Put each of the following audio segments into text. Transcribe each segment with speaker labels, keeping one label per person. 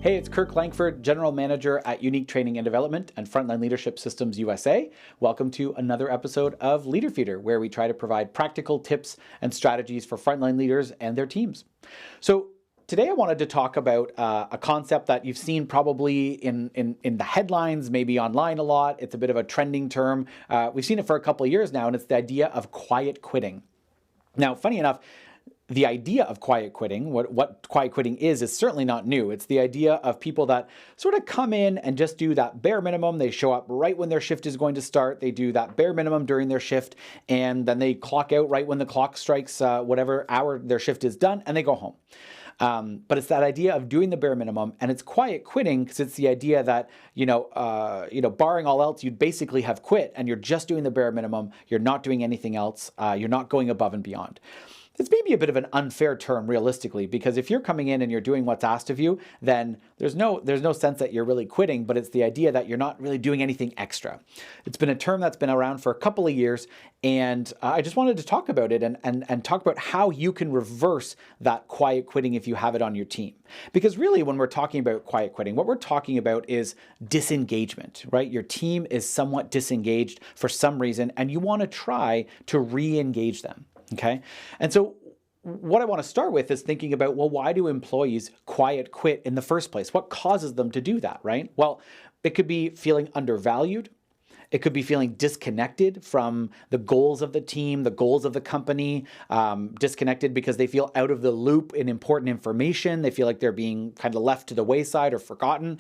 Speaker 1: Hey, it's Kirk Langford, General Manager at Unique Training and Development and Frontline Leadership Systems USA. Welcome to another episode of Leader Feeder, where we try to provide practical tips and strategies for frontline leaders and their teams. So today I wanted to talk about a concept that you've seen probably in the headlines, maybe online a lot. It's a bit of a trending term. We've seen it for a couple of years now, and it's the idea of quiet quitting. Now, funny enough, the idea of quiet quitting, what quiet quitting is certainly not new. It's the idea of people that sort of come in and just do that bare minimum. They show up right when their shift is going to start. They do that bare minimum during their shift, and then they clock out right when the clock strikes whatever hour their shift is done, and they go home. But it's that idea of doing the bare minimum, and it's quiet quitting because it's the idea that, barring all else, you'd basically have quit and you're just doing the bare minimum. You're not doing anything else. You're not going above and beyond. It's maybe a bit of an unfair term realistically, because if you're coming in and you're doing what's asked of you, then there's no sense that you're really quitting, but it's the idea that you're not really doing anything extra. It's been a term that's been around for a couple of years, and I just wanted to talk about it and talk about how you can reverse that quiet quitting if you have it on your team. Because really, when we're talking about quiet quitting, what we're talking about is disengagement, right? Your team is somewhat disengaged for some reason, and you want to try to re-engage them. Okay. And so what I want to start with is thinking about, well, why do employees quiet quit in the first place? What causes them to do that, right? Well, it could be feeling undervalued. It could be feeling disconnected from the goals of the team, the goals of the company, disconnected because they feel out of the loop in important information. They feel like they're being kind of left to the wayside or forgotten.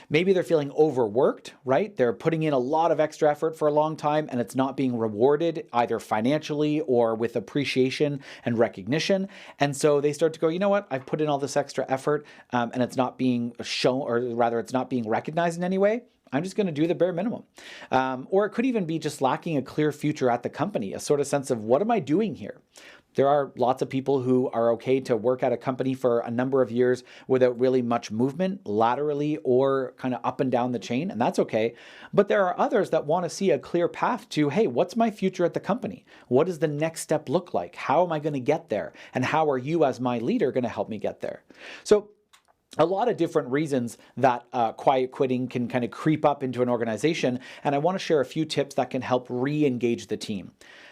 Speaker 1: Maybe they're feeling overworked, right? They're putting in a lot of extra effort for a long time and it's not being rewarded either financially or with appreciation and recognition. And so they start to go, you know what? I've put in all this extra effort and it's not being shown, or rather it's not being recognized in any way. I'm just going to do the bare minimum. Or it could even be just lacking a clear future at the company, a sort of sense of what am I doing here? There are lots of people who are okay to work at a company for a number of years without really much movement laterally or kind of up and down the chain, and that's okay. But there are others that want to see a clear path to, hey, what's my future at the company? What does the next step look like? How am I going to get there? And how are you as my leader going to help me get there? So a lot of different reasons that quiet quitting can kind of creep up into an organization, and I want to share a few tips that can help re-engage the team.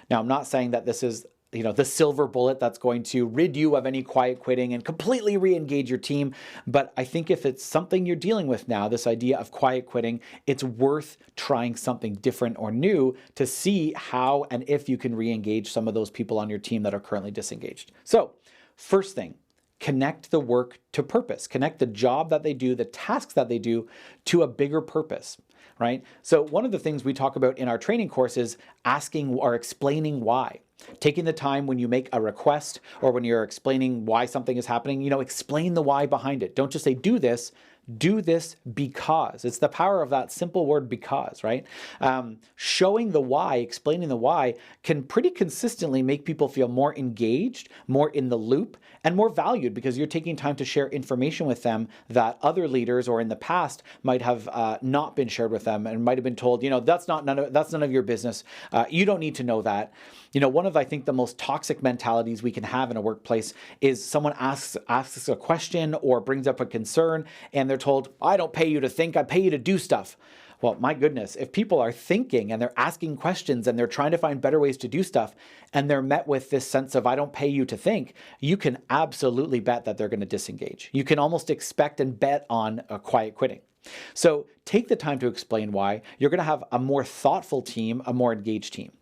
Speaker 1: Now, I'm not saying that this is the silver bullet that's going to rid you of any quiet quitting and completely re-engage your team, but I think if it's something you're dealing with now, this idea of quiet quitting, it's worth trying something different or new to see how and if you can re-engage some of those people on your team that are currently disengaged. So, first thing, connect the work to purpose. Connect the job that they do, the tasks that they do, to a bigger purpose, right? So one of the things we talk about in our training course is asking or explaining why. Taking the time when you make a request or when you're explaining why something is happening, explain the why behind it. Don't just say, do this because. It's the power of that simple word because, right? Showing the why, explaining the why can pretty consistently make people feel more engaged, more in the loop, and more valued because you're taking time to share information with them that other leaders or in the past might have not been shared with them and might have been told, that's none of your business. You don't need to know that. One of, I think, the most toxic mentalities we can have in a workplace is someone asks a question or brings up a concern and they're told, I don't pay you to think, I pay you to do stuff. Well, my goodness, if people are thinking and they're asking questions and they're trying to find better ways to do stuff and they're met with this sense of I don't pay you to think, you can absolutely bet that they're going to disengage. You can almost expect and bet on a quiet quitting. So take the time to explain why. You're going to have a more thoughtful team, a more engaged team.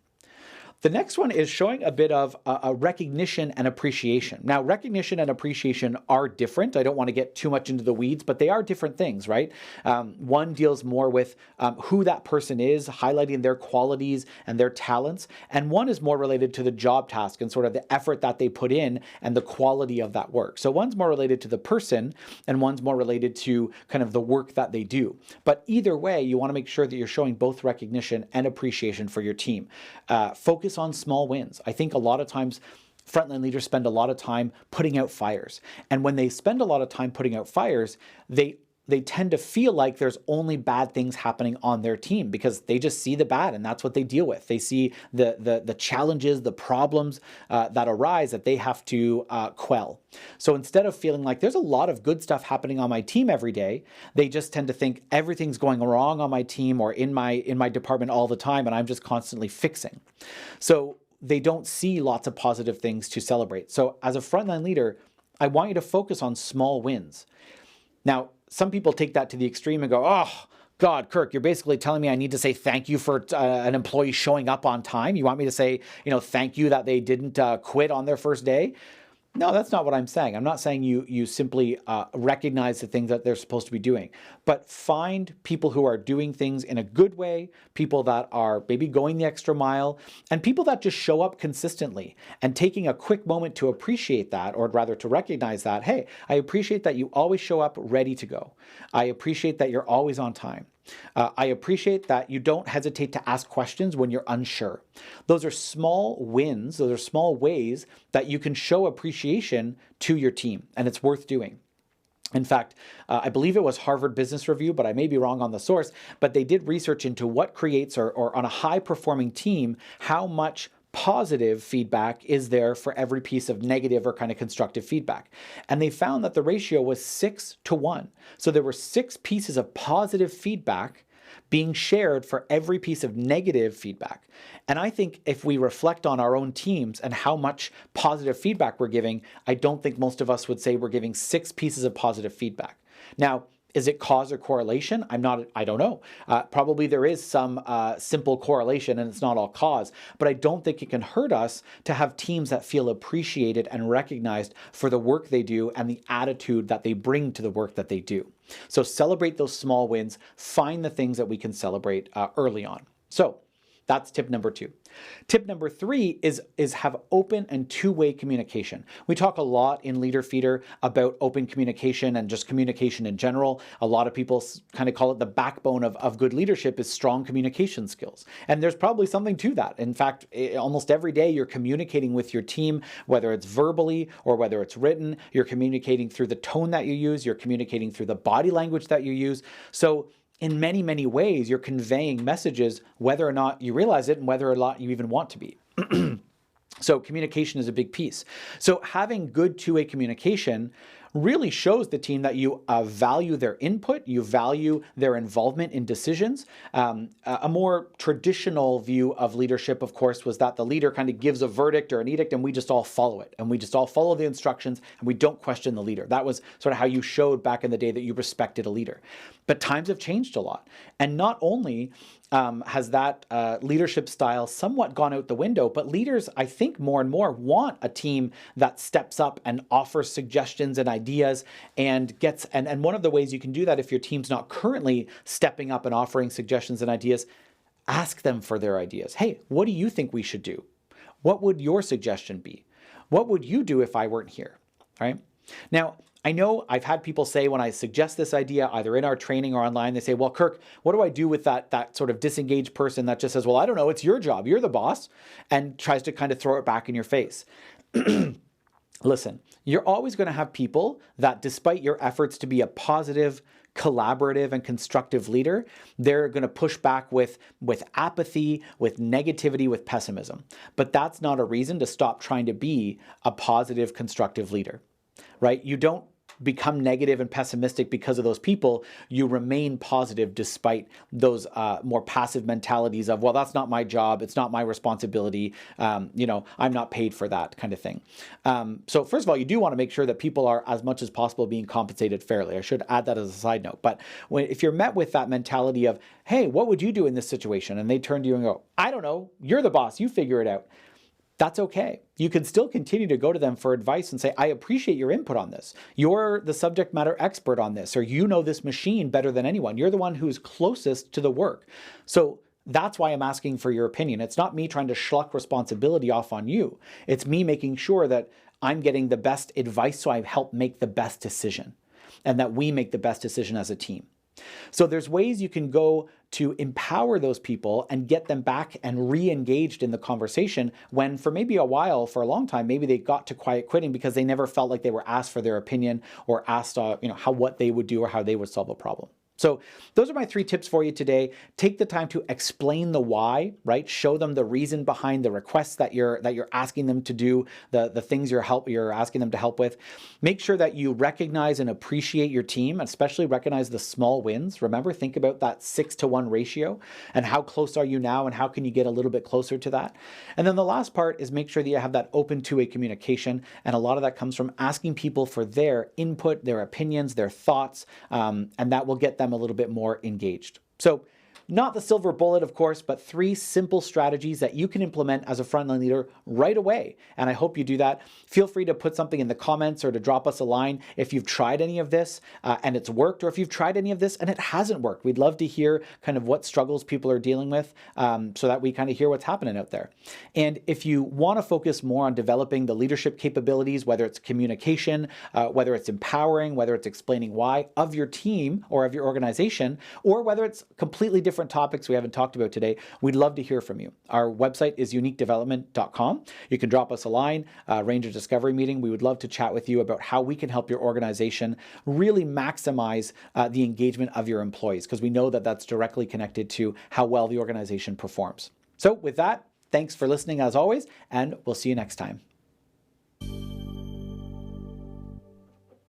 Speaker 1: The next one is showing a bit of a recognition and appreciation. Now, recognition and appreciation are different. I don't want to get too much into the weeds, but they are different things, right? One deals more with who that person is, highlighting their qualities and their talents, and one is more related to the job task and sort of the effort that they put in and the quality of that work. So one's more related to the person and one's more related to kind of the work that they do. But either way, you want to make sure that you're showing both recognition and appreciation for your team. Focus on small wins. I think a lot of times frontline leaders spend a lot of time putting out fires. And when they spend a lot of time putting out fires, they they tend to feel like there's only bad things happening on their team because they just see the bad and that's what they deal with. They see the challenges, the problems that arise that they have to quell. So instead of feeling like there's a lot of good stuff happening on my team every day, they just tend to think everything's going wrong on my team or in my department all the time and I'm just constantly fixing. So they don't see lots of positive things to celebrate. So as a frontline leader, I want you to focus on small wins. Now, some people take that to the extreme and go, oh, God, Kirk, you're basically telling me I need to say thank you for an employee showing up on time. You want me to say, thank you that they didn't quit on their first day? No, that's not what I'm saying. I'm not saying you simply recognize the things that they're supposed to be doing, but find people who are doing things in a good way, people that are maybe going the extra mile, and people that just show up consistently and taking a quick moment to appreciate that, or rather to recognize that, hey, I appreciate that you always show up ready to go. I appreciate that you're always on time. I appreciate that you don't hesitate to ask questions when you're unsure. Those are small wins. Those are small ways that you can show appreciation to your team, and it's worth doing. In fact, I believe it was Harvard Business Review, but I may be wrong on the source, but they did research into what creates, or on a high-performing team, how much positive feedback is there for every piece of negative or kind of constructive feedback. And they found that the ratio was 6-1. So there were 6 pieces of positive feedback being shared for every piece of negative feedback. And I think if we reflect on our own teams and how much positive feedback we're giving, I don't think most of us would say we're giving 6 pieces of positive feedback. Now, is it cause or correlation? I don't know. Probably there is some simple correlation and it's not all cause, but I don't think it can hurt us to have teams that feel appreciated and recognized for the work they do and the attitude that they bring to the work that they do. So celebrate those small wins, find the things that we can celebrate early on. So that's tip number 2. Tip number 3 is have open and two-way communication. We talk a lot in Leader Feeder about open communication and just communication in general. A lot of people kind of call it the backbone of good leadership is strong communication skills. And there's probably something to that. In fact, almost every day you're communicating with your team, whether it's verbally or whether it's written. You're communicating through the tone that you use. You're communicating through the body language that you use. So in many, many ways, you're conveying messages, whether or not you realize it and whether or not you even want to be. So communication is a big piece. So having good two-way communication really shows the team that you value their input, you value their involvement in decisions. A more traditional view of leadership, of course, was that the leader kind of gives a verdict or an edict and we just all follow it. And we just all follow the instructions and we don't question the leader. That was sort of how you showed back in the day that you respected a leader. But times have changed a lot. And not only has that leadership style somewhat gone out the window, but leaders, I think more and more want a team that steps up and offers suggestions and ideas and gets, and one of the ways you can do that if your team's not currently stepping up and offering suggestions and ideas, ask them for their ideas. Hey, what do you think we should do? What would your suggestion be? What would you do if I weren't here? All right. Now, I know I've had people say when I suggest this idea, either in our training or online, they say, well, Kirk, what do I do with that sort of disengaged person that just says, well, I don't know, it's your job, you're the boss, and tries to kind of throw it back in your face? Listen, you're always going to have people that, despite your efforts to be a positive, collaborative, and constructive leader, they're going to push back with apathy, with negativity, with pessimism. But that's not a reason to stop trying to be a positive, constructive leader, right? You don't become negative and pessimistic because of those people. You remain positive despite those more passive mentalities of, well, that's not my job, it's not my responsibility, I'm not paid for that kind of thing. So first of all, you do want to make sure that people are as much as possible being compensated fairly. I should add that as a side note. But if you're met with that mentality of, hey, what would you do in this situation? And they turn to you and go, I don't know, you're the boss, you figure it out. That's okay. You can still continue to go to them for advice and say, I appreciate your input on this. You're the subject matter expert on this, or you know this machine better than anyone. You're the one who's closest to the work. So that's why I'm asking for your opinion. It's not me trying to schluck responsibility off on you. It's me making sure that I'm getting the best advice so I help make the best decision and that we make the best decision as a team. So there's ways you can go to empower those people and get them back and re-engaged in the conversation when for maybe a while, for a long time, maybe they got to quiet quitting because they never felt like they were asked for their opinion or asked what they would do or how they would solve a problem. So those are my 3 tips for you today. Take the time to explain the why, right? Show them the reason behind the requests that you're asking them to do, the things you're asking them to help with. Make sure that you recognize and appreciate your team, especially recognize the small wins. Remember, think about that 6-to-1 ratio and how close are you now and how can you get a little bit closer to that? And then the last part is make sure that you have that open two-way communication. And a lot of that comes from asking people for their input, their opinions, their thoughts, and that will get them a little bit more engaged. So not the silver bullet, of course, but 3 simple strategies that you can implement as a frontline leader right away. And I hope you do that. Feel free to put something in the comments or to drop us a line if you've tried any of this and it's worked, or if you've tried any of this and it hasn't worked. We'd love to hear kind of what struggles people are dealing with so that we kind of hear what's happening out there. And if you want to focus more on developing the leadership capabilities, whether it's communication, whether it's empowering, whether it's explaining why of your team or of your organization, or whether it's completely different topics we haven't talked about today, we'd love to hear from you. Our website is uniquedevelopment.com. You can drop us a line, arrange a discovery meeting. We would love to chat with you about how we can help your organization really maximize the engagement of your employees, because we know that that's directly connected to how well the organization performs. So with that, thanks for listening as always, and we'll see you next time.